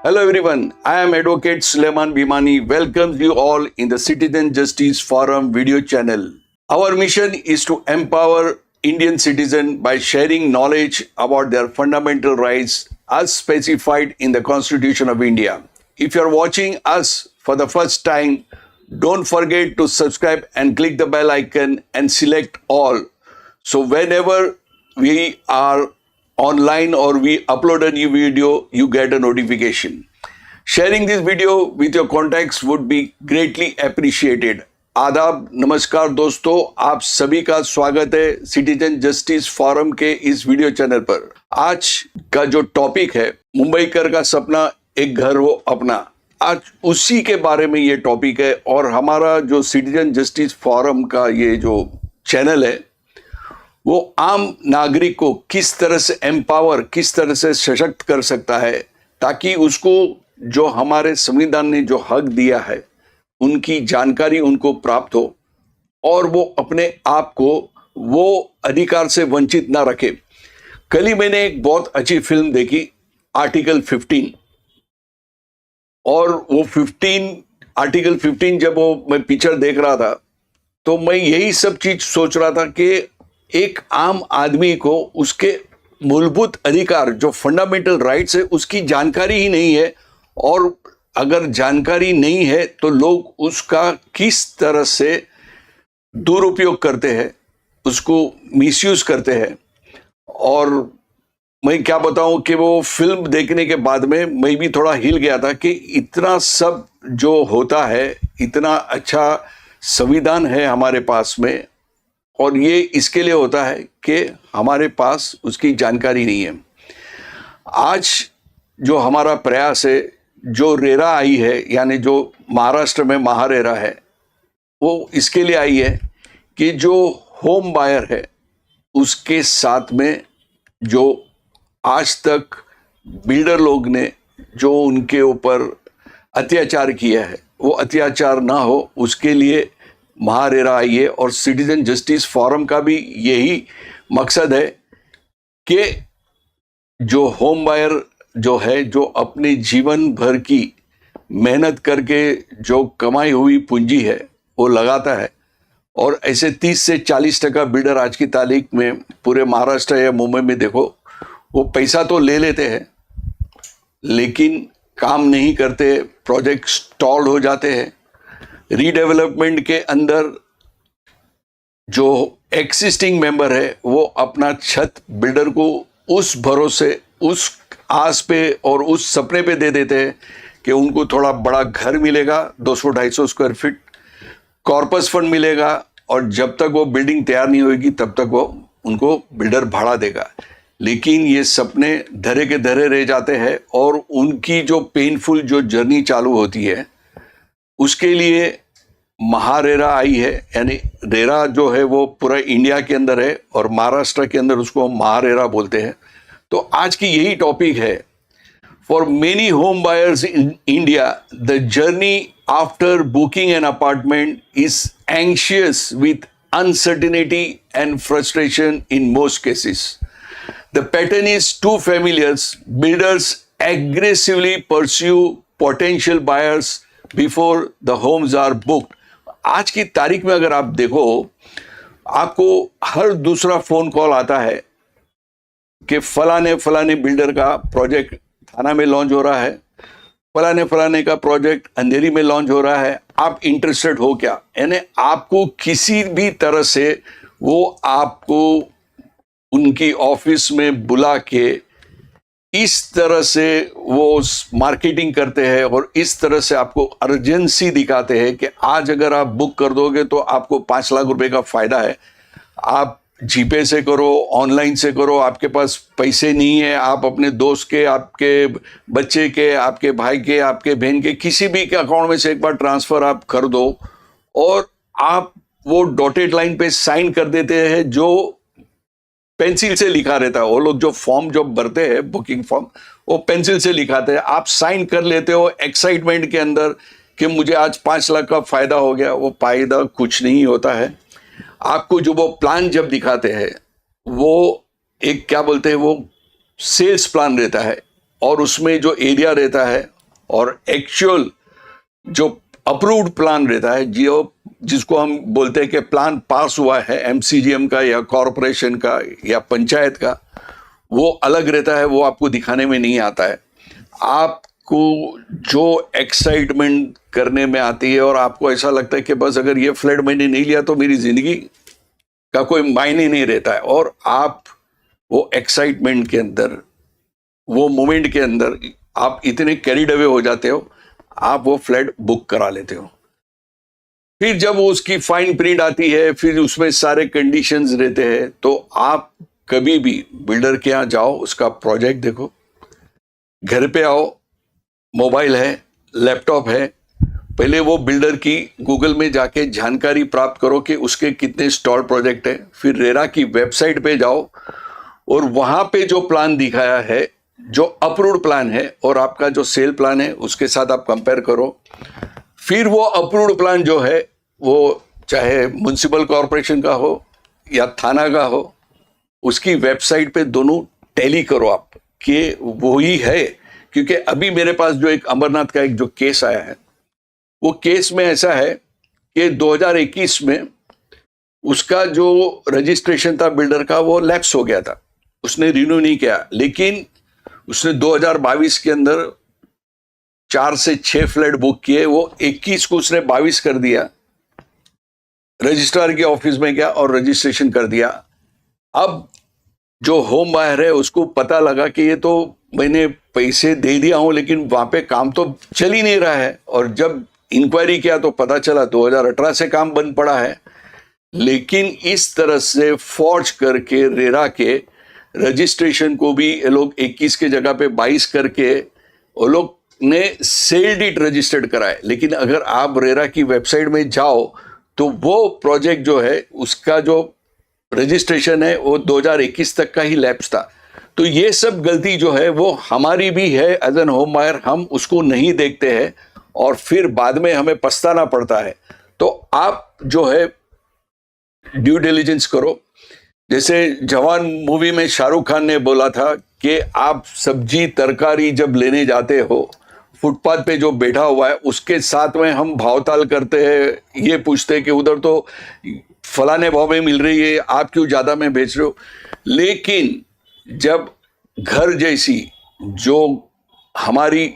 Hello everyone, I am Advocate Suleiman Bhimani. Welcomes you all in the Citizen Justice Forum video channel. Our mission is to empower Indian citizens by sharing knowledge about their fundamental rights as specified in the Constitution of India. If you are watching us for the first time, don't forget to subscribe and click the bell icon and select all. So whenever we are online or we upload a new video, you get a notification. Sharing this video with your contacts would be greatly appreciated. आदाब, नमस्कार दोस्तों, आप सभी का स्वागत है citizen justice forum के इस वीडियो चैनल पर। आज का जो टॉपिक है, मुंबईकर का सपना एक घर हो अपना, आज उसी के बारे में ये टॉपिक है। और हमारा जो सिटीजन जस्टिस फोरम का ये जो चैनल है, वो आम नागरिक को किस तरह से एम्पावर, किस तरह से सशक्त कर सकता है, ताकि उसको जो हमारे संविधान ने जो हक दिया है उनकी जानकारी उनको प्राप्त हो और वो अपने आप को वो अधिकार से वंचित ना रखे। कल ही मैंने एक बहुत अच्छी फिल्म देखी, आर्टिकल 15, और वो आर्टिकल 15 जब वो मैं पिक्चर देख रहा था तो मैं यही सब चीज सोच रहा था कि एक आम आदमी को उसके मूलभूत अधिकार जो फंडामेंटल राइट्स है उसकी जानकारी ही नहीं है, और अगर जानकारी नहीं है तो लोग उसका किस तरह से दुरुपयोग करते हैं, उसको मिसयूज करते हैं। और मैं क्या बताऊं कि वो फिल्म देखने के बाद में मैं भी थोड़ा हिल गया था कि इतना सब जो होता है, इतना अच्छा संविधान है हमारे पास में, और ये इसके लिए होता है कि हमारे पास उसकी जानकारी नहीं है। आज जो हमारा प्रयास है, जो रेरा आई है, यानी जो महाराष्ट्र में महारेरा है, वो इसके लिए आई है कि जो होम बायर है उसके साथ में जो आज तक बिल्डर लोग ने जो उनके ऊपर अत्याचार किया है वो अत्याचार ना हो, उसके लिए महारेरा आई है। और सिटीजन जस्टिस फोरम का भी यही मकसद है कि जो होम बायर जो है, जो अपने जीवन भर की मेहनत करके जो कमाई हुई पूंजी है वो लगाता है, और ऐसे 30 से 40% बिल्डर आज की तारीख में पूरे महाराष्ट्र या मुंबई में देखो, वो पैसा तो ले लेते हैं लेकिन काम नहीं करते, प्रोजेक्ट स्टॉल हो जाते हैं। रीडेवलपमेंट के अंदर जो एक्सिस्टिंग मेंबर है वो अपना छत बिल्डर को उस भरोसे, उस आस पे और उस सपने पे दे देते हैं कि उनको थोड़ा बड़ा घर मिलेगा, 200-250 स्क्वायर फीट कॉर्पस फंड मिलेगा, और जब तक वो बिल्डिंग तैयार नहीं होगी तब तक वो उनको बिल्डर भाड़ा देगा। लेकिन ये सपने धरे के धरे रह जाते हैं, और उनकी जो पेनफुल जो जर्नी चालू होती है उसके लिए महारेरा आई है। यानी रेरा जो है वो पूरा इंडिया के अंदर है और महाराष्ट्र के अंदर उसको महारेरा बोलते हैं। तो आज की यही टॉपिक है। For many home buyers in India the journey after booking an apartment is anxious with uncertainty and frustration in most cases. The pattern is too familiar. Builders aggressively pursue potential buyers before the homes are booked. आज की तारीख में अगर आप देखो, आपको हर दूसरा phone call आता है कि फलाने बिल्डर का प्रोजेक्ट थाना में लॉन्च हो रहा है, फलाने का प्रोजेक्ट अंधेरी में लॉन्च हो रहा है, आप इंटरेस्टेड हो क्या? यानी आपको किसी भी तरह से वो आपको उनकी ऑफिस में बुला के इस तरह से वो मार्केटिंग करते हैं और इस तरह से आपको अर्जेंसी दिखाते हैं कि आज अगर आप बुक कर दोगे तो आपको 5 लाख रुपए का फायदा है। आप जीपे से करो, ऑनलाइन से करो, आपके पास पैसे नहीं है, आप अपने दोस्त के, आपके बच्चे के, आपके भाई के, आपके बहन के किसी भी के अकाउंट में से एक बार ट्रांसफर आप कर दो, और आप वो डॉटेड लाइन पे साइन कर देते हैं जो पेंसिल से लिखा रहता है। वो लोग जो फॉर्म जो भरते हैं, बुकिंग फॉर्म, वो पेंसिल से लिखाते हैं, आप साइन कर लेते हो एक्साइटमेंट के अंदर कि मुझे आज 5 लाख का फायदा हो गया। वो फायदा कुछ नहीं होता है। आपको जो वो प्लान जब दिखाते हैं वो एक क्या बोलते हैं, वो सेल्स प्लान रहता है और उसमें जो एरिया रहता है और एक्चुअल जो अप्रूव्ड प्लान रहता है, जो जिसको हम बोलते हैं कि प्लान पास हुआ है एमसीजीएम का या कॉरपोरेशन का या पंचायत का, वो अलग रहता है, वो आपको दिखाने में नहीं आता है। आपको जो एक्साइटमेंट करने में आती है और आपको ऐसा लगता है कि बस अगर ये फ्लैट मैंने नहीं लिया तो मेरी जिंदगी का कोई मायने नहीं रहता है, और आप वो एक्साइटमेंट के अंदर, वो मोमेंट के अंदर आप इतने कैरिड अवे हो जाते हो, आप वो फ्लैट बुक करा लेते हो। फिर जब उसकी फाइन प्रिंट आती है, फिर उसमें सारे कंडीशंस रहते हैं, तो आप कभी भी बिल्डर के यहाँ जाओ, उसका प्रोजेक्ट देखो, घर पे आओ, मोबाइल है, लैपटॉप है, पहले वो बिल्डर की गूगल में जाके जानकारी प्राप्त करो कि उसके कितने स्टॉल प्रोजेक्ट है। फिर रेरा की वेबसाइट पे जाओ और वहां पे जो प्लान दिखाया है, जो अप्रूव्ड प्लान है और आपका जो सेल प्लान है, उसके साथ आप कंपेयर करो। फिर वो अप्रूव्ड प्लान जो है, वो चाहे म्युनिसिपल कॉरपोरेशन का हो या थाना का हो, उसकी वेबसाइट पे दोनों टैली करो आप कि वो ही है। क्योंकि अभी मेरे पास जो एक अमरनाथ का एक जो केस आया है, वो केस में ऐसा है कि 2021 में उसका जो रजिस्ट्रेशन था बिल्डर का, वो लैप्स हो गया था, उसने रिन्यू नहीं किया। लेकिन उसने 2022 के अंदर 4 से 6 फ्लैट बुक किए, वो 21 को उसने 22 कर दिया, रजिस्ट्रार के ऑफिस में गया और रजिस्ट्रेशन कर दिया। अब जो होम बायर है उसको पता लगा कि ये तो मैंने पैसे दे दिया हूं, लेकिन वहां पे काम तो चल ही नहीं रहा है। और जब इंक्वायरी किया तो पता चला 2018 से काम बंद पड़ा है। लेकिन इस तरह से फॉर्ज करके रेरा के रजिस्ट्रेशन को भी ये लोग 21 के जगह पे 22 करके वो लोग ने सेल डीड रजिस्टर्ड कराए। लेकिन अगर आप रेरा की वेबसाइट में जाओ तो वो प्रोजेक्ट जो है, उसका जो रजिस्ट्रेशन है वो 2021 तक का ही लैप्स था। तो ये सब गलती जो है वो हमारी भी है एज एन होम बायर, हम उसको नहीं देखते हैं और फिर बाद में हमें पछताना पड़ता है। तो आप जो है ड्यू डिलिजेंस करो। जैसे जवान मूवी में शाहरुख खान ने बोला था कि आप सब्जी तरकारी जब लेने जाते हो, फुटपाथ पे जो बैठा हुआ है उसके साथ में हम भावताल करते हैं, ये पूछते हैं कि उधर तो फलाने भाव में मिल रही है, आप क्यों ज़्यादा में बेच रहे हो। लेकिन जब घर जैसी जो हमारी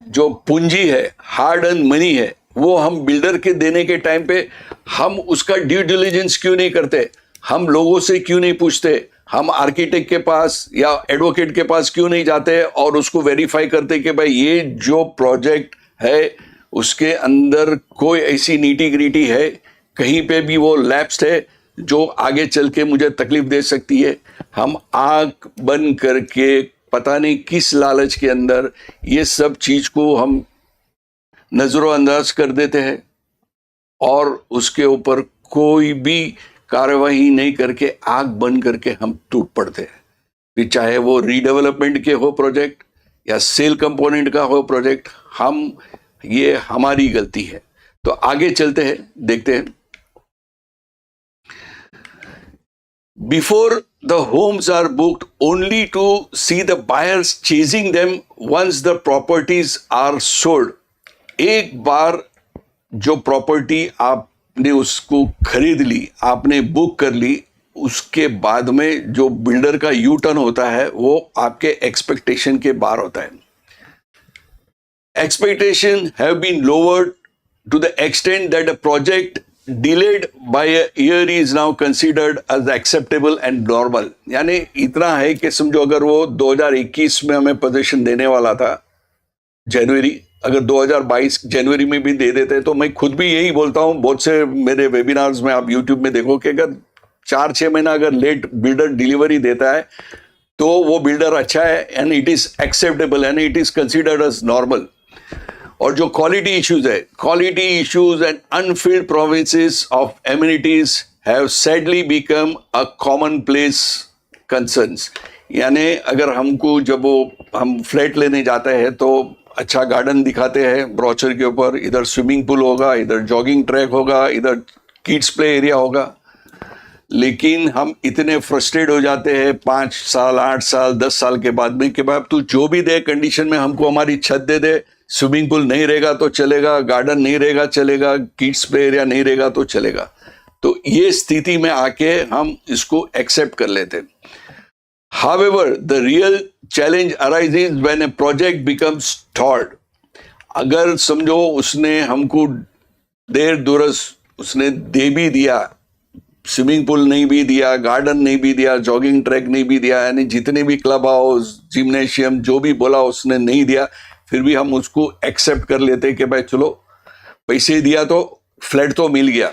जो पूंजी है, हार्ड अर्न मनी है, वो हम बिल्डर के देने के टाइम पे हम उसका ड्यू डिलिजेंस क्यों नहीं करते, हम लोगों से क्यों नहीं पूछते, हम आर्किटेक्ट के पास या एडवोकेट के पास क्यों नहीं जाते और उसको वेरीफाई करते कि भाई ये जो प्रोजेक्ट है उसके अंदर कोई ऐसी नीटी ग्रीटी है, कहीं पे भी वो लैप्स्ड है जो आगे चल के मुझे तकलीफ दे सकती है। हम आंख बंद करके पता नहीं किस लालच के अंदर ये सब चीज को हम नजरोअंदाज कर देते हैं और उसके ऊपर कोई भी कार्यवाही नहीं करके आंख बंद करके हम टूट पड़ते हैं। फिर चाहे वो रीडेवलपमेंट के हो प्रोजेक्ट या सेल कंपोनेंट का हो प्रोजेक्ट, ये हमारी गलती है। तो आगे चलते हैं, देखते हैं। Before the homes are booked, only to see the buyers chasing them once the properties are sold. एक बार जो प्रॉपर्टी आपने उसको खरीद ली, आपने बुक कर ली, उसके बाद में जो बिल्डर का यू टर्न होता है वो आपके एक्सपेक्टेशन के बाहर होता है। Expectations have been lowered to the extent that a project delayed by a year is now considered as acceptable and normal। यानी इतना है कि समझो अगर वो 2021 में हमें पोजीशन देने वाला था जनवरी, अगर 2022 जनवरी में भी दे देते, तो मैं खुद भी यही बोलता हूँ, बहुत से मेरे वेबिनार्स में आप यूट्यूब में देखो कि अगर 4-6 महीना अगर लेट बिल्डर डिलीवरी देता है तो वो बिल्डर अच्छा है and it is acceptable and it is considered as normal. और जो क्वालिटी इश्यूज है, quality issues and unfilled provinces of amenities have sadly become a common place concerns. यानी अगर हमको जब हम फ्लैट लेने जाते हैं तो अच्छा गार्डन दिखाते हैं ब्रोचर के ऊपर, इधर स्विमिंग पूल होगा, इधर जॉगिंग ट्रैक होगा, इधर किड्स प्ले एरिया होगा, लेकिन हम इतने फ्रस्ट्रेट हो जाते हैं 5 साल 8 साल 10 साल के बाद में कि भाई तू जो भी दे कंडीशन में हमको हमारी छत दे दे, स्विमिंग पूल नहीं रहेगा तो चलेगा, गार्डन नहीं रहेगा चलेगा, किड्स प्ले एरिया नहीं रहेगा तो चलेगा। तो ये स्थिति में आके हम इसको एक्सेप्ट कर लेते हैं। However, the real challenge arises when a project becomes stalled. अगर समझो उसने हमको देर दुरस उसने दे भी दिया, स्विमिंग पूल नहीं भी दिया, गार्डन नहीं भी दिया, जॉगिंग ट्रैक नहीं भी दिया, यानी जितने भी क्लब हाउस जिम्नेशियम जो भी बोला उसने नहीं दिया, फिर भी हम उसको एक्सेप्ट कर लेते कि भाई चलो पैसे दिया तो फ्लैट तो मिल गया।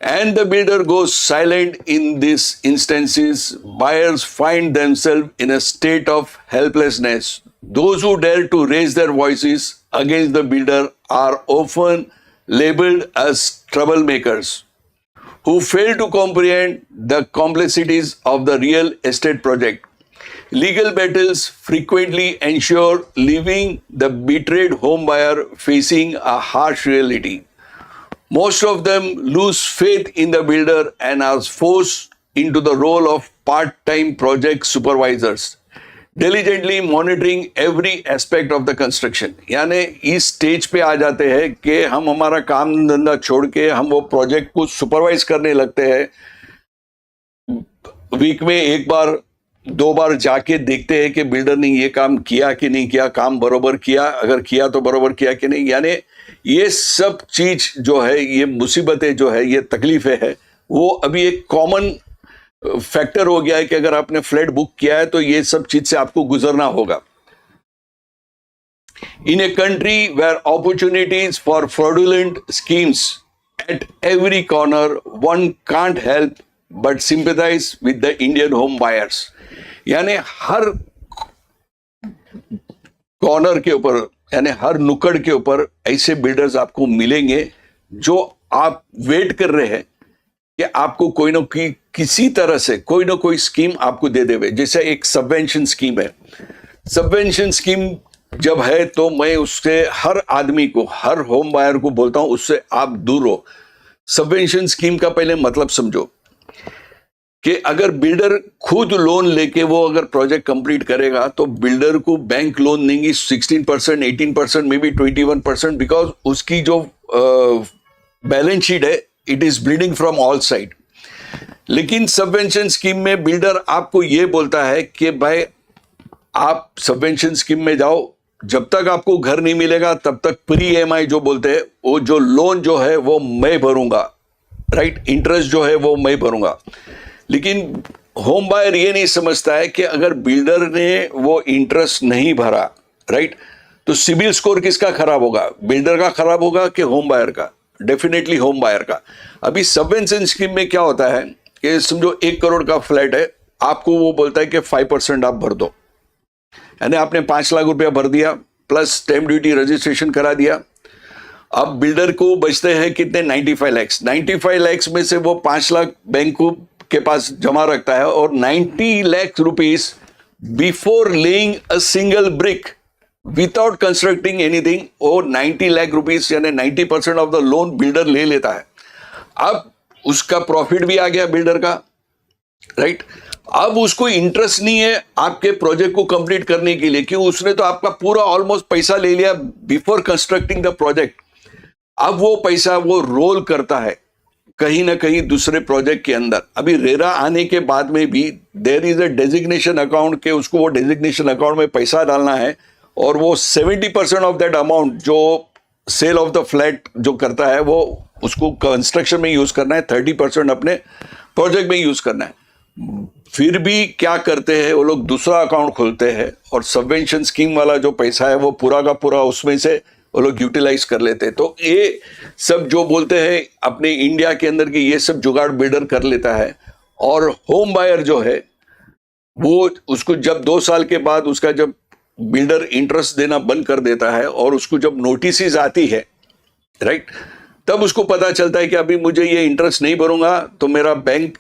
And the builder goes silent in these instances. Buyers find themselves in a state of helplessness. Those who dare to raise their voices against the builder are often labeled as troublemakers who fail to comprehend the complexities of the real estate project. Legal battles frequently ensure leaving the betrayed home buyer facing a harsh reality. Most of them lose faith in the builder and are forced into the role of part-time project supervisors, diligently monitoring every aspect of the construction. यानी इस stage पे आ जाते हैं कि हम हमारा काम धंधा छोड़ के हम वो प्रोजेक्ट को सुपरवाइज करने लगते हैं। वीक में एक बार 2 बार जाके देखते हैं कि बिल्डर ने ये काम किया कि नहीं किया, काम बरोबर किया, अगर किया तो बरोबर किया कि नहीं। यानी ये सब चीज जो है, ये मुसीबतें जो है, ये तकलीफें है, वो अभी एक कॉमन फैक्टर हो गया है कि अगर आपने फ्लैट बुक किया है तो ये सब चीज से आपको गुजरना होगा। In a country where opportunities for fraudulent schemes at every corner, one can't help but sympathise with the Indian home buyers. यानी हर कॉर्नर के ऊपर, यानी हर नुक्कड़ के ऊपर ऐसे बिल्डर्स आपको मिलेंगे जो आप वेट कर रहे हैं कि आपको कोई ना कोई किसी तरह से कोई ना कोई स्कीम आपको दे देवे। जैसे एक सबवेंशन स्कीम है, सबवेंशन स्कीम जब है तो मैं उससे हर आदमी को, हर होम बायर को बोलता हूं उससे आप दूर हो। सबवेंशन स्कीम का पहले मतलब समझो कि अगर बिल्डर खुद लोन लेके वो अगर प्रोजेक्ट कंप्लीट करेगा तो बिल्डर को बैंक लोन देंगी 16%, 18%, मे बी 21%, बिकॉज उसकी जो बैलेंस शीट है it is bleeding from all side. लेकिन सबवेंशन स्कीम में बिल्डर आपको ये बोलता है कि भाई आप सबवेंशन स्कीम में जाओ, जब तक आपको घर नहीं मिलेगा तब तक प्री EMI जो बोलते हैं, वो जो लोन जो है वो मैं भरूंगा, राइट, इंटरेस्ट जो है वो मैं भरूंगा। लेकिन होम बायर ये नहीं समझता है कि अगर बिल्डर ने वो इंटरेस्ट नहीं भरा, राइट, तो सिबिल स्कोर किसका खराब होगा, बिल्डर का खराब होगा कि होम बायर का? डेफिनेटली होम बायर का। अभी सबवेंशन स्कीम में क्या होता है कि समझो 1 करोड़ का फ्लैट है, आपको वो बोलता है कि 5% आप भर दो, यानी आपने 5 लाख रुपया भर दिया प्लस स्टैम्प ड्यूटी रजिस्ट्रेशन करा दिया। अब बिल्डर को बचते हैं कितने? 95 लाख। 95 लाख में से वो 5 लाख बैंक को के पास जमा रखता है और 90 lakh rupees before laying a single brick without constructing anything, और 90 लाख रुपीस यानी 90% ऑफ द लोन बिल्डर ले लेता है। अब उसका प्रॉफिट भी आ गया बिल्डर का, राइट। अब उसको इंटरेस्ट नहीं है आपके प्रोजेक्ट को कंप्लीट करने के लिए, क्यों? उसने तो आपका पूरा ऑलमोस्ट पैसा ले लिया बिफोर कंस्ट्रक्टिंग द प्रोजेक्ट। अब वो पैसा वो रोल करता है कहीं ना कहीं दूसरे प्रोजेक्ट के अंदर। अभी रेरा आने के बाद में भी there is a designation account के उसको वो डेजिग्नेशन अकाउंट में पैसा डालना है, और वो 70% ऑफ दैट अमाउंट जो सेल ऑफ द फ्लैट जो करता है वो उसको कंस्ट्रक्शन में यूज करना है, 30% अपने प्रोजेक्ट में यूज करना है। फिर भी क्या करते हैं वो लोग? दूसरा अकाउंट खोलते हैं और सबवेंशन स्कीम वाला जो पैसा है वो पूरा का पूरा उसमें से वो लोग यूटिलाइज कर लेते हैं। तो ये सब जो बोलते हैं अपने इंडिया के अंदर की ये सब जुगाड़ बिल्डर कर लेता है, और होम बायर जो है वो उसको जब 2 साल के बाद उसका जब बिल्डर इंटरेस्ट देना बंद कर देता है और उसको जब नोटिस आती है, राइट, तब उसको पता चलता है कि अभी मुझे ये इंटरेस्ट नहीं भरूंगा तो मेरा बैंक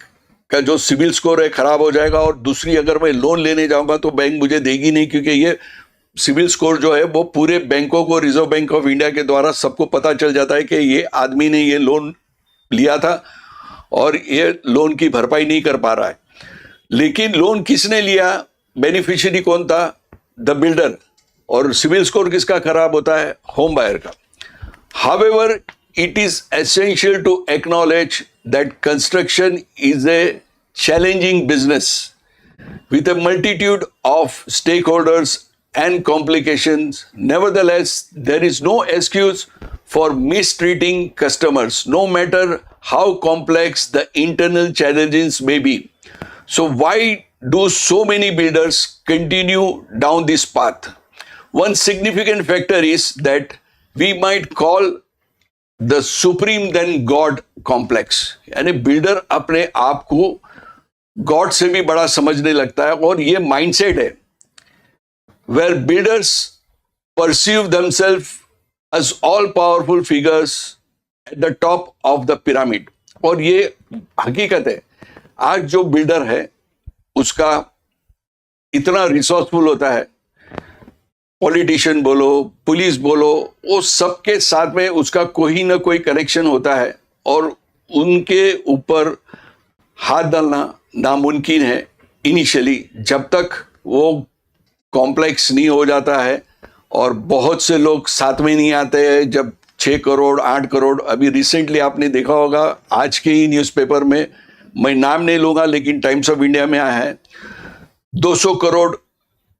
का जो सिबिल स्कोर है खराब हो जाएगा, और दूसरी अगर मैं लोन लेने जाऊंगा तो बैंक मुझे देगी नहीं, क्योंकि ये सिबिल स्कोर जो है वो पूरे बैंकों को, रिजर्व बैंक ऑफ इंडिया के द्वारा सबको पता चल जाता है कि ये आदमी ने ये लोन लिया था और ये लोन की भरपाई नहीं कर पा रहा है। लेकिन लोन किसने लिया, बेनिफिशियरी कौन था, द बिल्डर। और सिविल स्कोर किसका खराब होता है, होम बायर का। However, it is essential to acknowledge that construction is a challenging business with a multitude of stakeholders and complications. Nevertheless, there is no excuse for mistreating customers, no matter how complex the internal challenges may be. So why do so many builders continue down this path? One significant factor is that we might call the supreme than god complex, यानी builder अपने आप को God से भी बड़ा समझने लगता है। और ये माइंडसेट है where builders perceive themselves as all powerful figures at the top of the pyramid. और ये हकीकत है, आज जो बिल्डर है उसका इतना रिसोर्सफुल होता है, पॉलिटिशियन बोलो, पुलिस बोलो, वो सबके साथ में उसका कोई ना कोई कनेक्शन होता है और उनके ऊपर हाथ डालना नामुमकिन है इनिशियली, जब तक वो कॉम्प्लेक्स नहीं हो जाता है और बहुत से लोग साथ में नहीं आते हैं। जब 6 करोड़ 8 करोड़, अभी रिसेंटली आपने देखा होगा आज के ही न्यूज़पेपर में, मैं नाम नहीं लूँगा लेकिन टाइम्स ऑफ इंडिया में आया है, 200 करोड़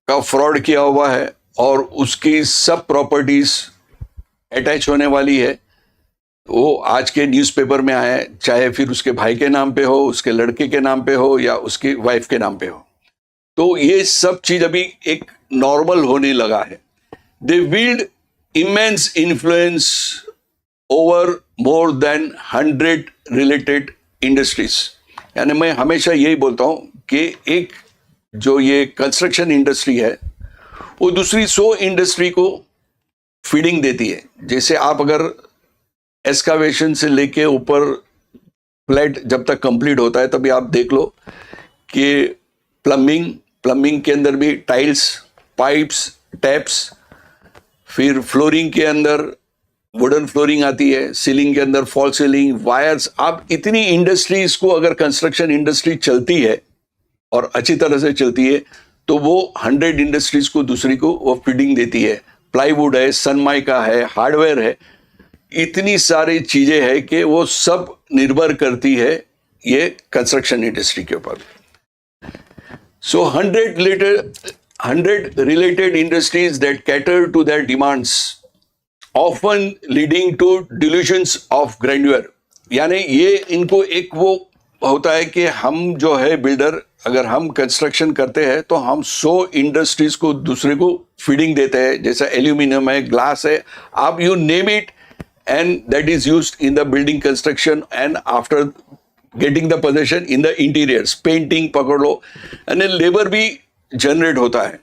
का फ्रॉड किया हुआ है और उसकी सब प्रॉपर्टीज अटैच होने वाली है। वो आज के न्यूज़पेपर में आया है, चाहे फिर उसके भाई के नाम पे हो, उसके लड़के के नाम पे हो या उसकी वाइफ के नाम पे हो। तो ये सब चीज अभी एक नॉर्मल होने लगा है। They wield immense influence over more than 100 related industries. यानी मैं हमेशा यही बोलता हूं कि एक जो ये कंस्ट्रक्शन इंडस्ट्री है वो दूसरी 100 इंडस्ट्री को फीडिंग देती है। जैसे आप अगर एक्सकावेशन से लेके ऊपर फ्लैट जब तक कंप्लीट होता है तभी आप देख लो कि प्लम्बिंग के अंदर भी टाइल्स, पाइप्स, टैप्स, फिर फ्लोरिंग के अंदर वुडन फ्लोरिंग आती है, सीलिंग के अंदर फॉल सीलिंग, वायर्स। आप इतनी इंडस्ट्रीज को अगर कंस्ट्रक्शन इंडस्ट्री चलती है और अच्छी तरह से चलती है तो वो 100 इंडस्ट्रीज को दूसरी को वो फीडिंग देती है। प्लाईवुड है, सनमाइका है, हार्डवेयर है, इतनी सारी चीजें हैं कि वो सब निर्भर करती है ये कंस्ट्रक्शन इंडस्ट्री के ऊपर। सो 100 related industries that cater to their demands, often leading to delusions of grandeur। यानी ये इनको एक वो होता है कि हम जो है बिल्डर, अगर हम कंस्ट्रक्शन करते हैं तो हम 100 इंडस्ट्रीज को दूसरे को फीडिंग देते हैं, जैसा एल्यूमिनियम है, ग्लास है, आप you name it, and that is used in the building construction and after getting the possession in the interiors, painting पकड़ लो, एंड लेबर भी जनरेट होता है।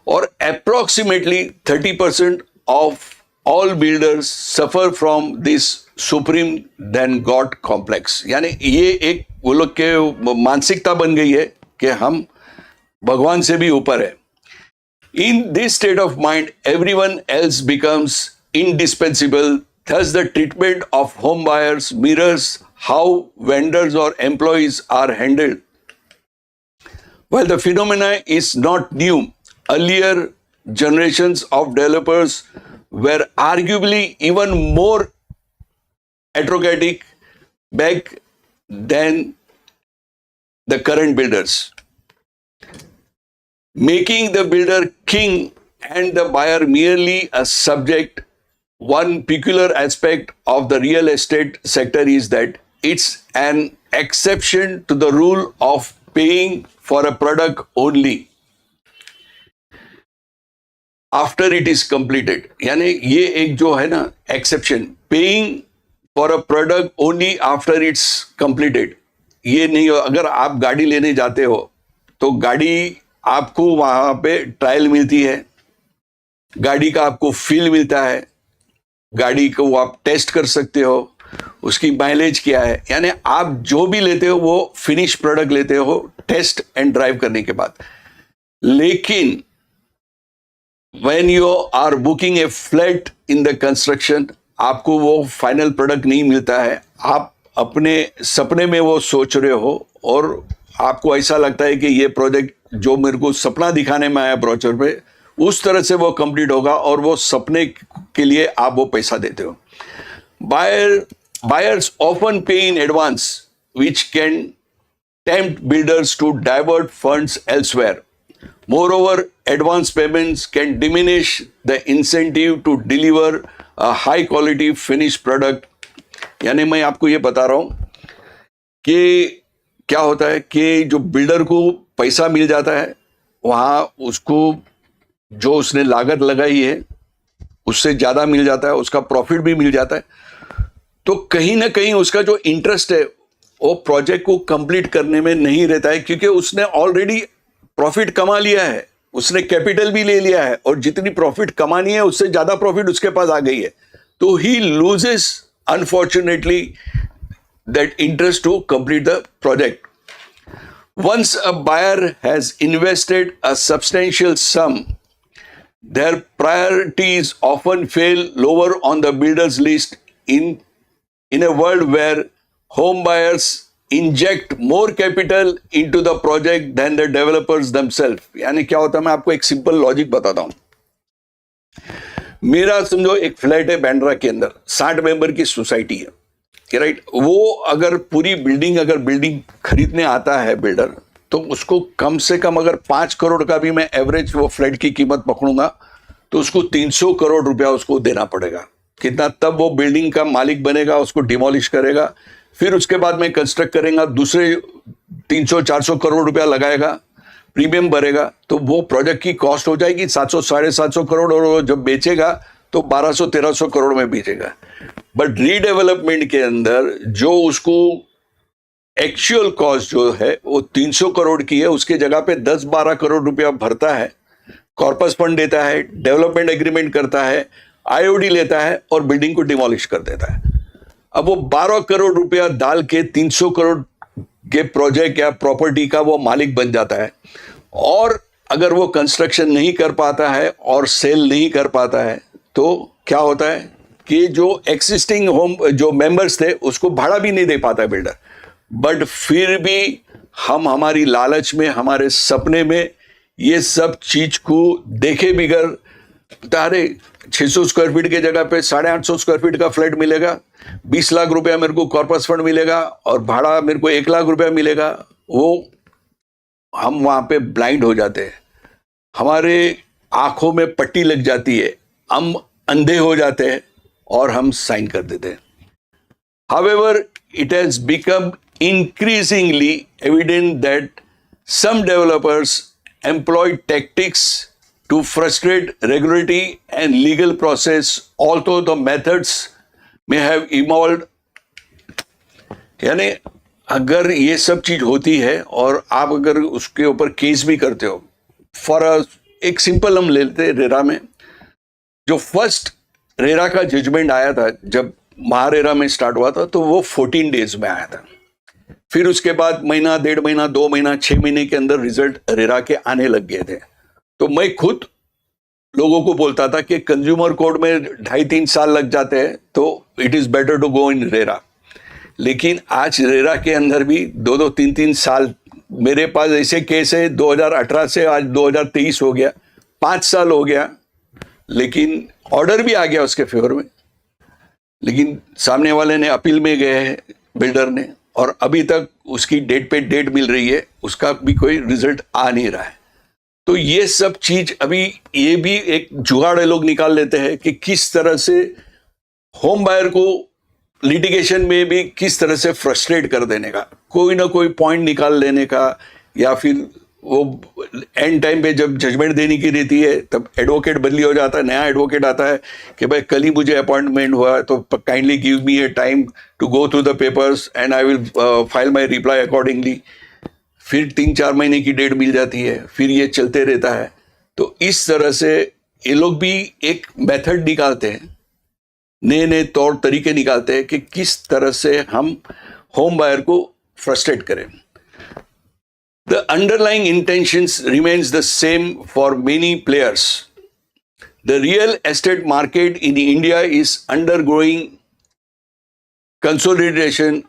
और approximately 30% of all builders suffer from this supreme than god complex. यानी ये एक वो लोग के मानसिकता बन गई है कि हम भगवान से भी ऊपर है। In this state of mind everyone else becomes indispensable. Thus the treatment of home buyers mirrors how vendors or employees are handled. While the phenomena is not new, earlier generations of developers were arguably even more autocratic back than the current builders, making the builder king and the buyer merely a subject. One peculiar aspect of the real estate sector is that it's an exception to the rule of paying for a product only after it is completed। यानी ये एक जो है ना exception, paying for a product only after it's completed. ये नहीं हो, अगर आप गाड़ी लेने जाते हो तो गाड़ी आपको वहां पे ट्रायल मिलती है, गाड़ी का आपको फील मिलता है, गाड़ी को आप टेस्ट कर सकते हो, उसकी माइलेज क्या है। यानी आप जो भी लेते हो वो फिनिश प्रोडक्ट लेते हो टेस्ट एंड ड्राइव करने के बाद। लेकिन when you are booking a flat in the construction, आपको वो फाइनल प्रोडक्ट नहीं मिलता है। आप अपने सपने में वो सोच रहे हो और आपको ऐसा लगता है कि ये प्रोजेक्ट जो मेरे को सपना दिखाने में आया ब्रोचर पे, उस तरह से वो कंप्लीट होगा और वो सपने के लिए आप वो पैसा देते हो. Buyers often pay in advance, which can tempt builders to divert funds elsewhere. Moreover, advance payments can diminish the incentive to deliver a high quality finished product. यानी मैं आपको ये बता रहा हूं कि क्या होता है कि जो बिल्डर को पैसा मिल जाता है, वहां उसको जो उसने लागत लगाई है उससे ज्यादा मिल जाता है, उसका प्रॉफिट भी मिल जाता है. तो कहीं ना कहीं उसका जो इंटरेस्ट है वो प्रोजेक्ट को कंप्लीट करने में नहीं रहता है, क्योंकि उसने ऑलरेडी प्रॉफिट कमा लिया है, उसने कैपिटल भी ले लिया है और जितनी प्रॉफिट कमानी है उससे ज्यादा प्रॉफिट उसके पास आ गई है. तो he loses unfortunately that interest to complete the project. Once a buyer has invested a substantial sum, their priorities often fall lower on the builder's list in a world where home buyers inject more capital into the project than the developers themselves. यानी क्या होता है, मैं आपको एक simple logic बताता हूं. मेरा समझो एक फ्लैट है बैंड्रा के अंदर, 60 मेंबर की सोसाइटी है, राइट. वो अगर पूरी बिल्डिंग खरीदने आता है बिल्डर, तो उसको कम से कम अगर 5 करोड़ का भी मैं एवरेज वो फ्लैट की कीमत पकड़ूंगा तो उसको 300 करोड़ रुपया उसको देना पड़ेगा. कितना? तब वो बिल्डिंग का मालिक बनेगा, उसको डिमोलिश करेगा, फिर उसके बाद में कंस्ट्रक्ट करेगा, दूसरे 300-400 करोड़ रुपया लगाएगा, प्रीमियम भरेगा, तो वो प्रोजेक्ट की कॉस्ट हो जाएगी 700-750 करोड़, और वो जब बेचेगा तो 1200-1300 करोड़ में बेचेगा. बट रीडेवलपमेंट के अंदर जो उसको एक्चुअल कॉस्ट जो है वो 300 करोड़ की है, उसके जगह पे 10-12 करोड़ रुपया भरता है, कॉर्पस फंड देता है, डेवलपमेंट एग्रीमेंट करता है, आईओडी लेता है और बिल्डिंग को डिमोलिश कर देता है. अब वो 12 करोड़ रुपया डाल के 300 करोड़ के प्रोजेक्ट या प्रॉपर्टी का वो मालिक बन जाता है. और अगर वो कंस्ट्रक्शन नहीं कर पाता है और सेल नहीं कर पाता है तो क्या होता है कि जो एक्सिस्टिंग होम जो मेंबर्स थे उसको भाड़ा भी नहीं दे पाता है बिल्डर. बट फिर भी हम हमारी लालच में, हमारे सपने में ये सब चीज को देखे बिगर, तारे 600 स्क्वायर फीट के जगह पे 850 स्क्वायर फीट का फ्लैट मिलेगा, 20 लाख रुपया मेरे को कॉर्पस फंड मिलेगा और भाड़ा मेरे को 1 लाख रुपया मिलेगा, वो हम वहां पे ब्लाइंड हो जाते हैं, हमारे आंखों में पट्टी लग जाती है, हम अंधे हो जाते हैं और हम साइन कर देते हैं. However, it has become increasingly evident that some developers employ tactics to frustrate regulatory and legal process, although the methods may have evolved. यानी अगर ये सब चीज होती है और आप अगर उसके ऊपर केस भी करते हो, फॉर एक सिंपल हम ले लेते हैं रेरा में, जो फर्स्ट रेरा का जजमेंट आया था जब महारेरा में स्टार्ट हुआ था तो वो 14 डेज में आया था. फिर उसके बाद महीना, 1.5 महीना, 2 महीना, 6 महीने के अंदर रिजल्ट रेरा के आने लग गए थे. तो मैं खुद लोगों को बोलता था कि कंज्यूमर कोर्ट में 2.5-3 साल लग जाते हैं तो it is better to go in RERA. लेकिन आज रेरा के अंदर भी 2-2, 3-3 साल, मेरे पास ऐसे केस है 2018 से आज 2023 हो गया, 5 साल हो गया, लेकिन ऑर्डर भी आ गया उसके फेवर में, लेकिन सामने वाले ने अपील में गए हैं बिल्डर ने, और अभी तक उसकी डेट पे डेट मिल रही है, उसका भी कोई रिजल्ट आ नहीं रहा है. तो ये सब चीज अभी ये भी एक जुगाड़ लोग निकाल लेते हैं कि किस तरह से होम बायर को लिटिगेशन में भी किस तरह से फ्रस्ट्रेट कर देने का, कोई ना कोई पॉइंट निकाल लेने का, या फिर वो एंड टाइम पे जब जजमेंट देने की रहती है तब एडवोकेट बदली हो जाता है, नया एडवोकेट आता है कि भाई कल ही मुझे अपॉइंटमेंट हुआ तो kindly give me a time to go through the papers and I will file my reply accordingly. फिर 3-4 महीने की डेट मिल जाती है, फिर ये चलते रहता है. तो इस तरह से ये लोग भी एक मेथड निकालते हैं, नए नए तौर तरीके निकालते हैं कि किस तरह से हम होम बायर को फ्रस्ट्रेट करें. The underlying intentions remains the same for many players. The real estate market in India is undergoing consolidation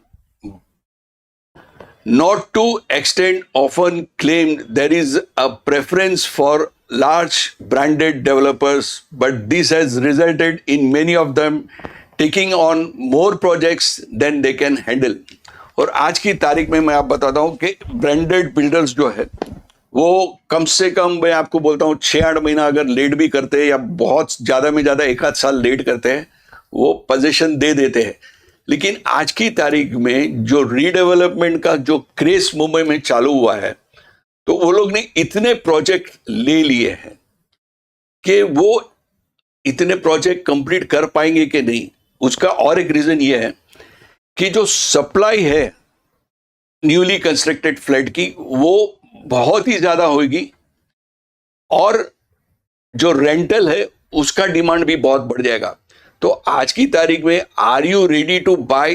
not to extent often claimed there is a preference for large branded developers, but this has resulted in many of them taking on more projects than they can handle. और आज की तारीख में मैं आप बताता हूँ कि ब्रांडेड बिल्डर्स जो है वो कम से कम, मैं आपको बोलता हूँ 6-8 महीना अगर लेट भी करते हैं या बहुत ज़्यादा में ज़्यादा 1 आध साल लेट करते हैं, वो पोजीशन दे देते हैं. लेकिन आज की तारीख में जो रीडेवलपमेंट का जो क्रेज मुंबई में चालू हुआ है, तो वो लोग ने इतने प्रोजेक्ट ले लिए हैं कि वो इतने प्रोजेक्ट कंप्लीट कर पाएंगे कि नहीं. उसका और एक रीजन ये है कि जो सप्लाई है न्यूली कंस्ट्रक्टेड फ्लैट की वो बहुत ही ज्यादा होगी और जो रेंटल है उसका डिमांड भी बहुत बढ़ जाएगा. तो आज की तारीख में are you ready to buy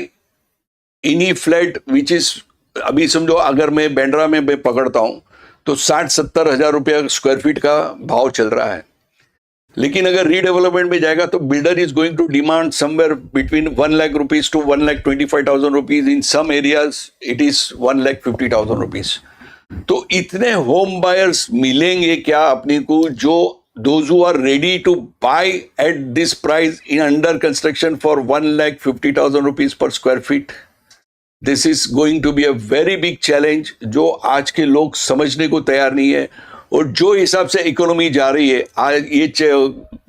any flat which is, अभी समझो अगर मैं बैंड्रा में मैं पकड़ता हूं तो 60-70 हजार रुपया स्क्वायर फीट का भाव चल रहा है. लेकिन अगर रीडेवलपमेंट में जाएगा तो builder is going to demand somewhere between 1 lakh rupees to 1,25,000 rupees. In some areas it is 1,50,000 rupees. तो इतने होम बायर्स मिलेंगे क्या अपने को, जो those who are ready to buy at this price in under construction for 1,50,000 rupees per square feet? This is going to be a very big challenge जो आज के लोग समझने को तैयार नहीं है. और जो हिसाब से इकोनॉमी जा रही है, आज ये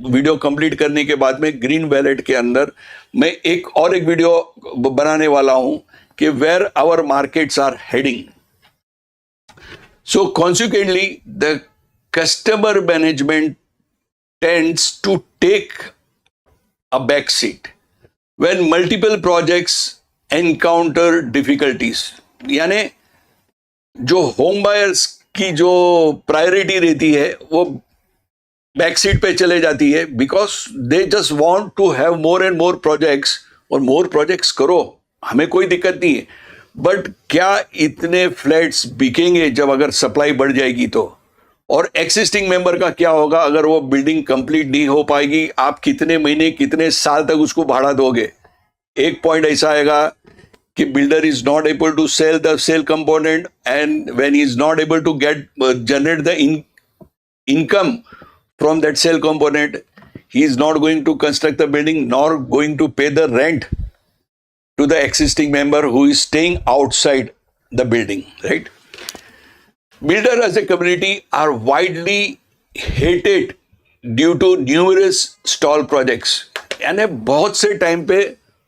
वीडियो कंप्लीट करने के बाद में ग्रीन वैलेट के अंदर मैं एक वीडियो बनाने वाला हूं कि where our markets are heading. So consequently the customer management tends to take a back seat when multiple projects encounter difficulties. यानी जो होम बायर्स की जो प्रायोरिटी रहती है वो बैक सीट पे चले जाती है, because they just want to have more and more projects. और मोर प्रोजेक्ट्स करो, हमें कोई दिक्कत नहीं है, बट क्या इतने फ्लैट्स बिकेंगे जब अगर सप्लाई बढ़ जाएगी तो? और एक्सिस्टिंग मेंबर का क्या होगा अगर वो बिल्डिंग कंप्लीट नहीं हो पाएगी? आप कितने महीने कितने साल तक उसको भाड़ा दोगे? एक पॉइंट ऐसा आएगा कि builder is not able to sell the sale component, and when he is not able to get generate the income from that sale component, he is not going to construct the building nor going to pay the rent to the existing member who is staying outside the building, right? Builders as a community are widely hated due to numerous stall projects. यानी बहुत से time पे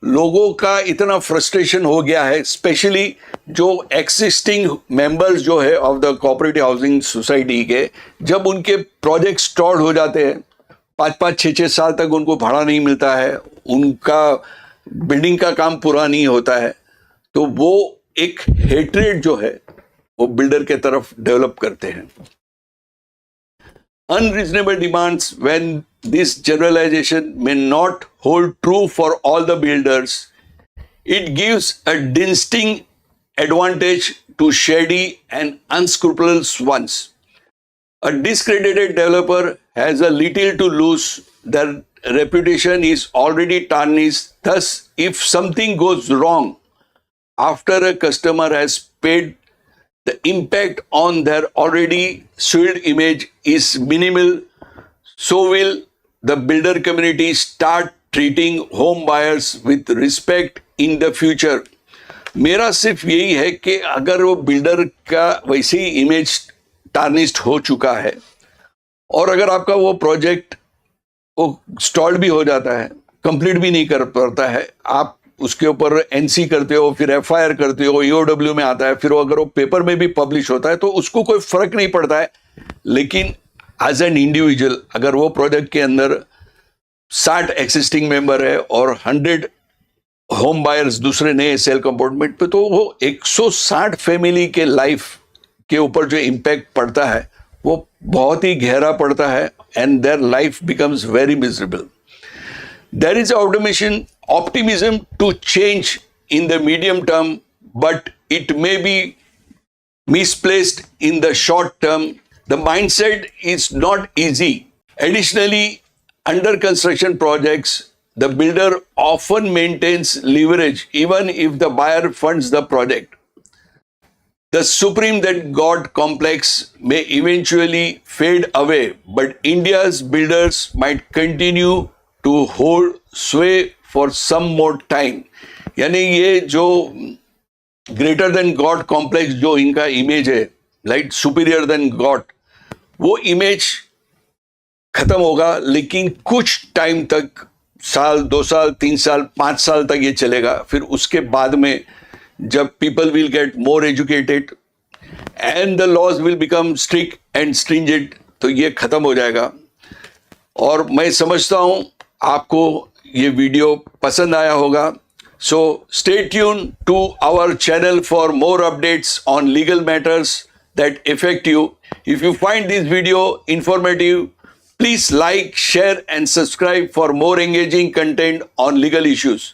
लोगों का इतना frustration हो गया है, स्पेशली जो एक्सिस्टिंग मेंबर्स जो है of the cooperative housing society के, जब उनके प्रोजेक्ट स्टॉल हो जाते हैं, 5-5, 6-6 साल तक उनको भाड़ा नहीं मिलता है, उनका बिल्डिंग का काम पूरा नहीं होता है, तो वो एक हेट्रेड जो है वो बिल्डर के तरफ डेवलप करते हैं. Unreasonable demands, when this generalisation may not hold true for all the builders, it gives a distinct advantage to shady and unscrupulous ones. A discredited developer has a little to lose. Their reputation is already tarnished. Thus, if something goes wrong after a customer has paid, the impact on their already soiled image is minimal. So will the builder community start treating home buyers with respect in the future. मेरा सिर्फ यही है कि अगर वो builder का वैसे ही image tarnished हो चुका है और अगर आपका वो प्रोजेक्ट वो स्टॉल्ड भी हो जाता है, कंप्लीट भी नहीं कर पाता है, आप उसके ऊपर एनसी करते हो, फिर एफआईआर करते हो, ईओडब्ल्यू में आता है, फिर वो अगर वो पेपर में भी पब्लिश होता है तो उसको कोई फर्क नहीं पड़ता है. लेकिन एज एन इंडिविजुअल अगर वो प्रोजेक्ट के अंदर 60 एक्सिस्टिंग मेंबर है और 100 होम बायर्स दूसरे नए सेल कंपार्टमेंट पे, तो वो 160 फैमिली के लाइफ के ऊपर जो इम्पैक्ट पड़ता है वो बहुत ही गहरा पड़ता है, and their life becomes very miserable. There is optimism to change in the medium term, but it may be misplaced in the short term. The mindset is not easy. Additionally, under construction projects, the builder often maintains leverage even if the buyer funds the project. The supreme that God complex may eventually fade away, but India's builders might continue to hold sway for some more time. यानी ये जो greater than god complex जो इनका image है, like superior then God, वो image खत्म होगा, लेकिन कुछ टाइम तक, साल, 2 साल, 3 साल, 5 साल तक ये चलेगा. फिर उसके बाद में जब people will get more educated and the laws will become strict and stringent, तो ये खत्म हो जाएगा. और मैं समझता हूं आपको ये वीडियो पसंद आया होगा. So stay tuned to our channel for more updates on legal matters that affect you. If you find this video informative, please like, share and subscribe for more engaging content on legal issues.